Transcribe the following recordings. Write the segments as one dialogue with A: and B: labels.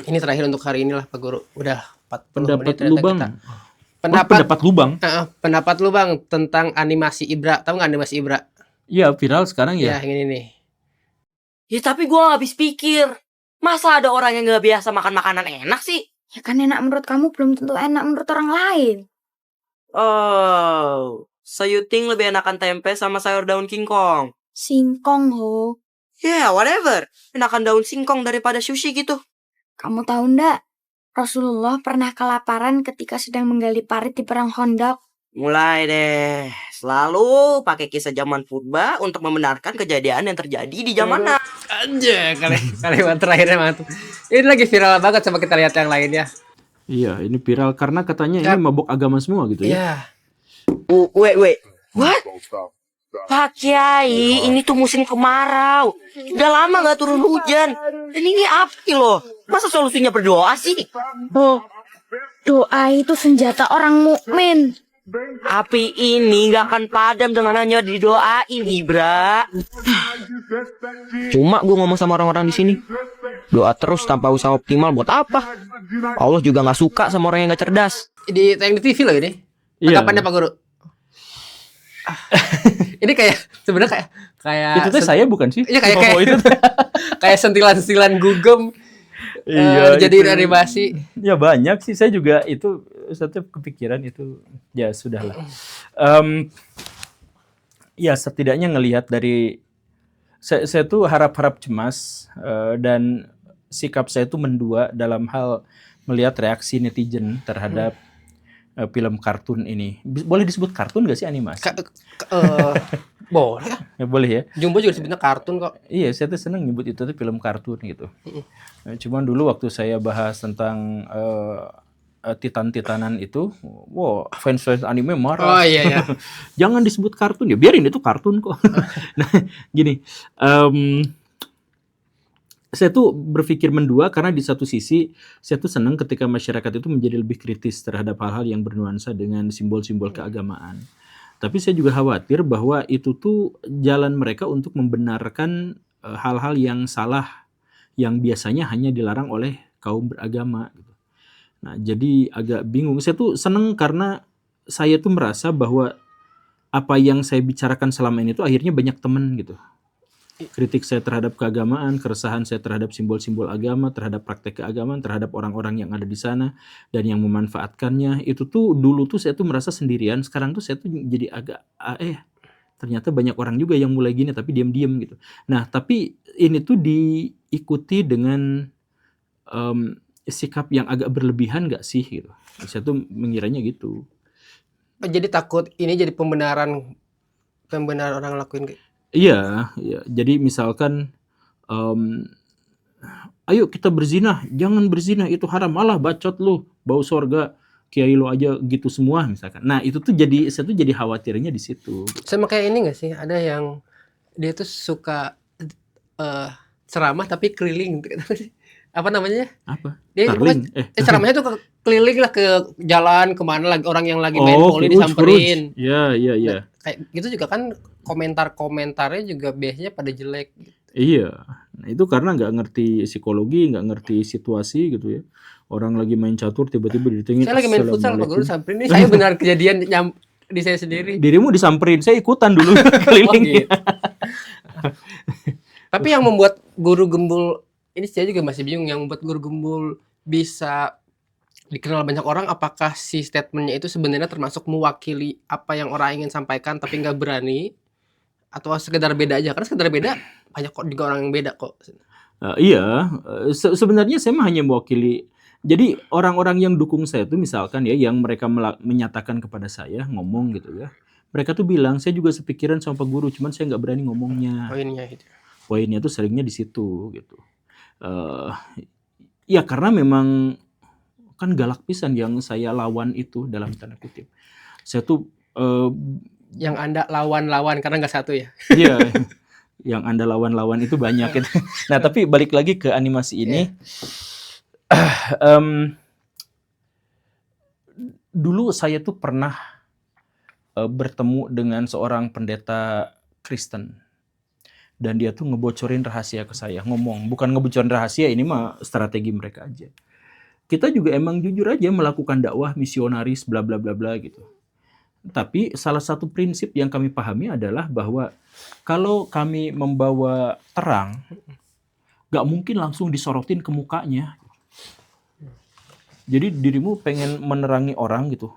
A: Ini terakhir untuk hari ini lah Pak Guru. Udah 40 menit
B: Pendapat
A: ternyata
B: lu Bang.
A: kita.
B: Pendapat lu Bang.
A: Pendapat lu Bang tentang animasi Ibra. Tahu nggak animasi Ibra?
B: Iya viral sekarang
A: Ya,
B: ya.
A: yang ini nih.
C: Ya tapi gue gak habis pikir. Masa ada orang yang gak biasa makan makanan enak sih?
D: Ya kan enak menurut kamu belum tentu enak menurut orang lain.
C: Oh, so you think lebih enakan tempe sama sayur daun kingkong?
D: Singkong ho.
C: Yeah, whatever. Enakan daun singkong daripada sushi gitu.
D: Kamu tahu ndak? Rasulullah pernah kelaparan ketika sedang menggali parit di perang Khandaq.
C: Mulai deh. Selalu pakai kisah zaman purba untuk membenarkan kejadian yang terjadi di zaman now.
A: Aja kalimat terakhirnya mantap. Ini lagi viral banget, coba kita lihat yang lainnya.
B: Iya ini viral karena katanya ini mabok agama semua gitu ya.
A: Ya.
C: Wait. What? Pak Kiai, ini tuh musim kemarau. Udah lama gak turun hujan. Dan ini api loh. Masa solusinya berdoa sih?
D: Oh, doa itu senjata orang mukmin.
C: Api ini gak akan padam dengan hanya didoain, Ibra. Cuma gue ngomong sama orang-orang di sini. Doa terus tanpa usaha optimal buat apa? Allah juga gak suka sama orang yang gak cerdas.
A: Tayang di TV loh ini.
B: Iya.
A: Tanggapannya Pak Guru. Ini kayak sebenarnya kayak
B: Itu tuh saya bukan sih?
A: Iya kayak
B: Oh, itu.
A: kayak sentilan-sentilan gugem.
B: Iya.
A: Jadi animasi.
B: Ya banyak sih, saya juga itu satu kepikiran itu ya sudahlah. Ya setidaknya ngelihat dari saya tuh harap-harap cemas dan sikap saya tuh mendua dalam hal melihat reaksi netizen terhadap film kartun ini. Boleh disebut kartun gak sih animasi?
A: Boleh.
B: Ya, boleh ya.
A: Jumbo juga sebetulnya kartun kok.
B: Iya, saya tuh seneng nyebut itu tuh film kartun gitu. Cuman dulu waktu saya bahas tentang Titan-Titanan itu, wow, fans anime marah.
A: Oh iya.
B: Jangan disebut kartun ya, biarin itu kartun kok. Nah, gini, saya tuh berpikir mendua karena di satu sisi saya tuh senang ketika masyarakat itu menjadi lebih kritis terhadap hal-hal yang bernuansa dengan simbol-simbol keagamaan. Tapi saya juga khawatir bahwa itu tuh jalan mereka untuk membenarkan hal-hal yang salah yang biasanya hanya dilarang oleh kaum beragama. Nah, jadi agak bingung. Saya tuh seneng karena saya tuh merasa bahwa apa yang saya bicarakan selama ini tuh akhirnya banyak temen gitu. Kritik saya terhadap keagamaan, keresahan saya terhadap simbol-simbol agama, terhadap praktek keagamaan, terhadap orang-orang yang ada di sana dan yang memanfaatkannya. Itu tuh dulu tuh saya tuh merasa sendirian, sekarang tuh saya tuh jadi agak ternyata banyak orang juga yang mulai gini tapi diam-diam gitu. Nah, tapi ini tuh diikuti dengan sikap yang agak berlebihan gak sih gitu. Saya tuh mengiranya gitu.
A: Jadi takut ini jadi pembenaran orang lakuin kayak.
B: Iya. Jadi misalkan ayo kita berzina, jangan berzina itu haram, malah bacot lu, bau sorga, kiai lu aja gitu semua misalkan. Nah, itu tuh saya tuh jadi khawatirnya di situ.
A: Sama kayak ini gak sih? Ada yang dia tuh suka ceramah tapi keliling. Apa namanya?
B: Apa?
A: Dia
B: Starling?
A: ceramahnya tuh keliling lah ke jalan kemana lagi orang yang lagi main volley disamperin.
B: Iya.
A: Kayak gitu juga kan komentarnya juga biasanya pada jelek. Gitu.
B: Iya. Nah, itu karena nggak ngerti psikologi, nggak ngerti situasi gitu ya. Orang lagi main catur tiba-tiba ditengin.
A: Saya lagi main futsal Pak Guru samperin ini. Saya benar kejadian di saya sendiri.
B: Dirimu disamperin, saya ikutan dulu keliling.
A: Gitu. Tapi yang membuat guru gembul ini saya juga masih bingung, yang membuat guru gembul bisa dikenal banyak orang, apakah si statementnya itu sebenarnya termasuk mewakili apa yang orang ingin sampaikan tapi nggak berani, atau sekedar beda aja? Karena sekedar beda banyak kok juga orang yang beda kok.
B: Iya, sebenarnya saya mah hanya mewakili. Jadi orang-orang yang dukung saya itu misalkan ya, yang mereka menyatakan kepada saya ngomong gitu ya, mereka tuh bilang saya juga sepikiran sama Pak Guru, cuman saya nggak berani ngomongnya. Poinnya tuh seringnya di situ gitu. Ya karena memang kan galak pisan yang saya lawan itu dalam tanda kutip. Saya tuh
A: yang Anda lawan-lawan karena nggak satu ya.
B: Iya. Yang Anda lawan-lawan itu banyak gitu. Nah, tapi balik lagi ke animasi ini. Dulu saya tuh pernah bertemu dengan seorang pendeta Kristen. dan dia tuh ngebocorin rahasia ke saya, ngomong, bukan ngebocorin rahasia, ini mah strategi mereka aja. Kita juga emang jujur aja melakukan dakwah misionaris bla bla bla bla gitu. Tapi salah satu prinsip yang kami pahami adalah bahwa kalau kami membawa terang, gak mungkin langsung disorotin ke mukanya. Jadi dirimu pengen menerangi orang gitu,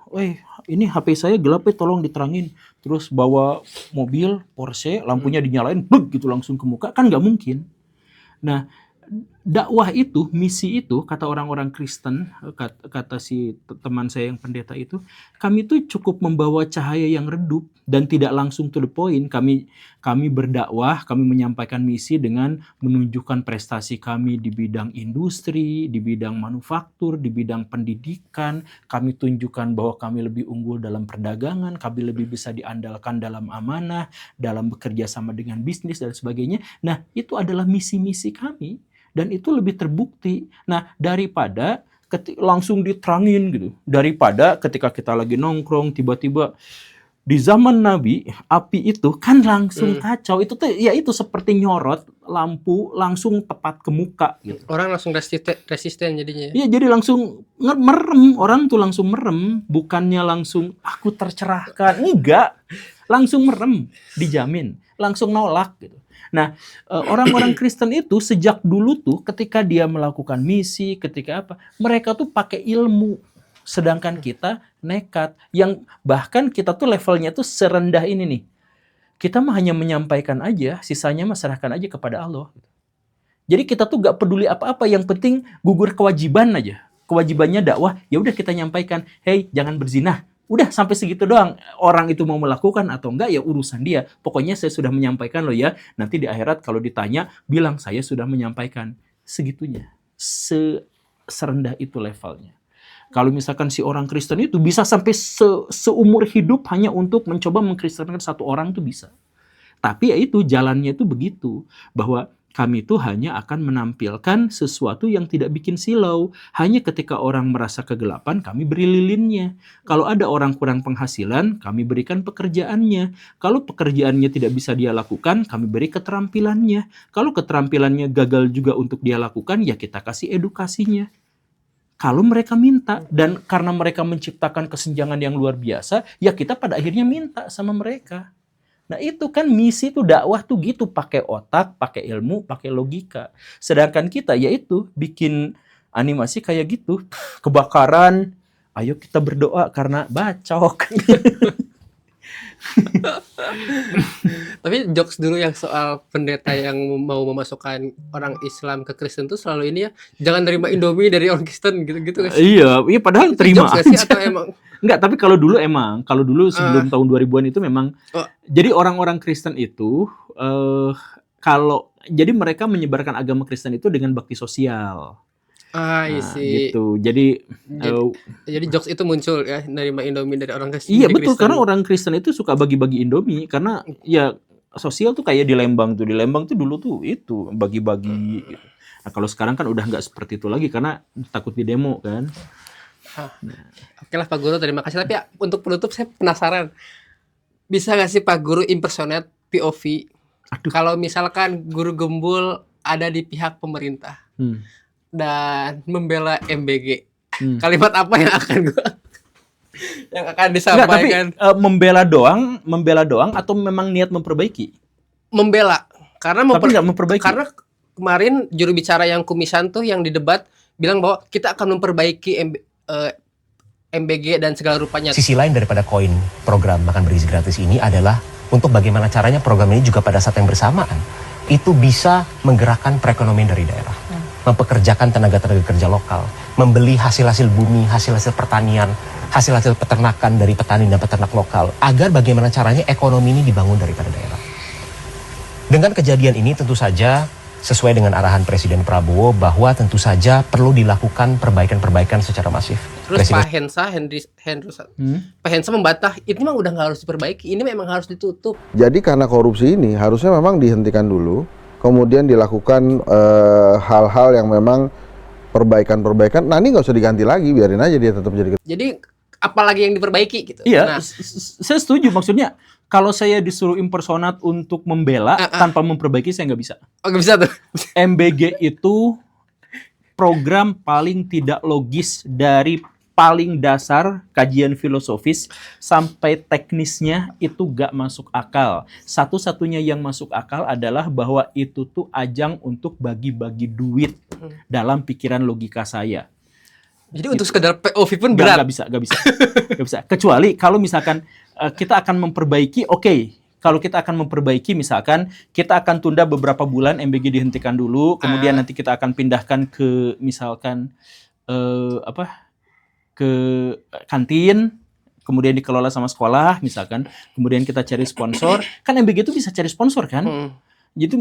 B: ini HP saya gelap tolong diterangin. Terus bawa mobil Porsche, lampunya dinyalain, bluk gitu langsung ke muka, kan gak mungkin. Nah, dakwah itu, misi itu, kata orang-orang Kristen, kata si teman saya yang pendeta itu, kami tuh cukup membawa cahaya yang redup dan tidak langsung to the point. Kami berdakwah, kami menyampaikan misi dengan menunjukkan prestasi kami di bidang industri, di bidang manufaktur, di bidang pendidikan. Kami tunjukkan bahwa kami lebih unggul dalam perdagangan, kami lebih bisa diandalkan dalam amanah, dalam bekerja sama dengan bisnis dan sebagainya. Nah, itu adalah misi-misi kami. Dan itu lebih terbukti. Nah, daripada langsung diterangin gitu. Daripada ketika kita lagi nongkrong, tiba-tiba di zaman Nabi, api itu kan langsung kacau. Itu tuh ya itu seperti nyorot lampu langsung tepat ke muka gitu.
A: Orang langsung resisten jadinya.
B: Iya, jadi langsung merem. Orang tuh langsung merem. Bukannya langsung aku tercerahkan. Enggak. Langsung merem. Dijamin. Langsung nolak gitu. Nah, orang-orang Kristen itu sejak dulu tuh ketika dia melakukan misi, ketika apa, mereka tuh pakai ilmu. Sedangkan kita nekat. Yang bahkan kita tuh levelnya tuh serendah ini nih. Kita mah hanya menyampaikan aja, sisanya mah serahkan aja kepada Allah. Jadi kita tuh gak peduli apa-apa, yang penting gugur kewajiban aja. Kewajibannya dakwah, ya udah kita nyampaikan, hey jangan berzina. Udah sampai segitu doang. Orang itu mau melakukan atau enggak ya urusan dia. Pokoknya saya sudah menyampaikan loh ya. Nanti di akhirat kalau ditanya, bilang saya sudah menyampaikan. Segitunya. Serendah itu levelnya. Kalau misalkan si orang Kristen itu bisa sampai seumur hidup hanya untuk mencoba mengkristenkan satu orang tuh bisa. Tapi ya itu jalannya itu begitu. Bahwa kami itu hanya akan menampilkan sesuatu yang tidak bikin silau. Hanya ketika orang merasa kegelapan, kami beri lilinnya. Kalau ada orang kurang penghasilan, kami berikan pekerjaannya. Kalau pekerjaannya tidak bisa dia lakukan, kami beri keterampilannya. Kalau keterampilannya gagal juga untuk dia lakukan, ya kita kasih edukasinya. Kalau mereka minta, dan karena mereka menciptakan kesenjangan yang luar biasa, ya kita pada akhirnya minta sama mereka. Nah itu kan misi tuh dakwah tuh gitu, pakai otak, pakai ilmu, pakai logika. Sedangkan kita yaitu bikin animasi kayak gitu, kebakaran, ayo kita berdoa karena bacok.
A: Tapi jokes dulu yang soal pendeta yang mau memasukkan orang Islam ke Kristen tuh selalu ini ya, jangan terima Indomie dari orang Kristen gitu-gitu kan.
B: Iya padahal
A: Itu
B: terima
A: jokes
B: aja.
A: gak sih, atau emang
B: Enggak, tapi kalau dulu sebelum tahun 2000-an itu memang jadi orang-orang Kristen itu jadi mereka menyebarkan agama Kristen itu dengan bakti sosial.
A: isi.
B: Gitu. Jadi
A: jokes itu muncul ya, nerima Indomie dari orang Kristen.
B: iya betul, karena orang Kristen itu suka bagi-bagi Indomie karena ya sosial tuh kayak di Lembang tuh. Di Lembang tuh dulu tuh itu bagi-bagi gitu. Nah, kalau sekarang kan udah nggak seperti itu lagi karena takut di demo kan.
A: Oke lah Pak Guru, terima kasih. Tapi ya, untuk penutup saya penasaran. Bisa nggak sih Pak Guru impersonate POV? Kalau misalkan Guru Gembul ada di pihak pemerintah dan membela MBG, kalimat apa yang akan disampaikan?
B: Enggak, tapi membela doang atau memang niat memperbaiki?
A: Membela, karena
B: tapi nggak memperbaiki.
A: Karena kemarin juru bicara yang kumisan tuh yang di debat bilang bahwa kita akan memperbaiki MBG dan segala rupanya.
E: Sisi lain daripada koin program makan bergizi gratis ini adalah untuk bagaimana caranya program ini juga pada saat yang bersamaan itu bisa menggerakkan perekonomian dari daerah, mempekerjakan tenaga-tenaga kerja lokal, membeli hasil-hasil bumi, hasil-hasil pertanian, hasil-hasil peternakan dari petani dan peternak lokal, agar bagaimana caranya ekonomi ini dibangun daripada daerah. Dengan kejadian ini tentu saja sesuai dengan arahan Presiden Prabowo bahwa tentu saja perlu dilakukan perbaikan-perbaikan secara masif.
A: Terus Pak Hensa membantah, ini memang udah nggak harus diperbaiki, ini memang harus ditutup.
F: Jadi karena korupsi ini harusnya memang dihentikan dulu, kemudian dilakukan hal-hal yang memang perbaikan-perbaikan. Nah ini nggak usah diganti lagi, biarin aja dia tetap jadi.
A: Jadi apalagi yang diperbaiki gitu.
B: Iya, saya setuju. Maksudnya Kalau saya disuruh impersonat untuk membela tanpa memperbaiki, saya nggak bisa.
A: Oh, nggak bisa tuh.
B: MBG itu program paling tidak logis dari paling dasar kajian filosofis sampai teknisnya itu gak masuk akal. Satu-satunya yang masuk akal adalah bahwa itu tuh ajang untuk bagi-bagi duit dalam pikiran logika saya.
A: Jadi untuk sekedar POV pun
B: Gak
A: berat.
B: bisa. Gak bisa. Kecuali kalau misalkan kita akan memperbaiki, kalau kita akan memperbaiki, misalkan kita akan tunda beberapa bulan, MBG dihentikan dulu, kemudian nanti kita akan pindahkan ke misalkan ke kantin, kemudian dikelola sama sekolah, misalkan, kemudian kita cari sponsor, kan MBG itu bisa cari sponsor kan? Jadi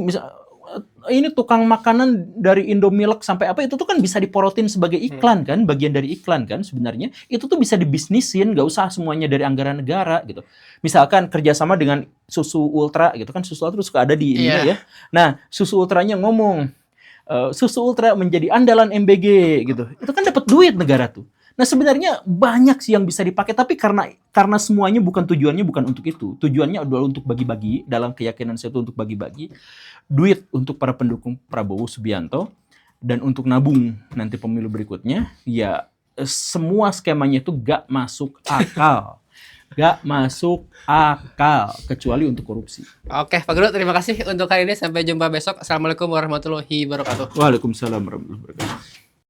B: ini tukang makanan dari Indomilk sampai apa itu tuh kan bisa diporotin sebagai iklan kan, bagian dari iklan kan sebenarnya. Itu tuh bisa dibisnisin, nggak usah semuanya dari anggaran negara gitu. Misalkan kerjasama dengan Susu Ultra gitu kan, Susu Ultra suka ada di ini ya. Nah, Susu Ultranya ngomong, Susu Ultra menjadi andalan MBG gitu. Itu kan dapat duit negara tuh. Nah sebenarnya banyak sih yang bisa dipakai, tapi karena semuanya tujuannya bukan untuk itu. Tujuannya adalah untuk bagi-bagi, dalam keyakinan saya itu untuk bagi-bagi duit untuk para pendukung Prabowo Subianto dan untuk nabung nanti pemilu berikutnya. Ya semua skemanya itu gak masuk akal. Gak masuk akal kecuali untuk korupsi.
A: Oke, Pak Guru, terima kasih untuk hari ini. Sampai jumpa besok. Assalamualaikum warahmatullahi wabarakatuh.
B: Waalaikumsalam warahmatullahi wabarakatuh.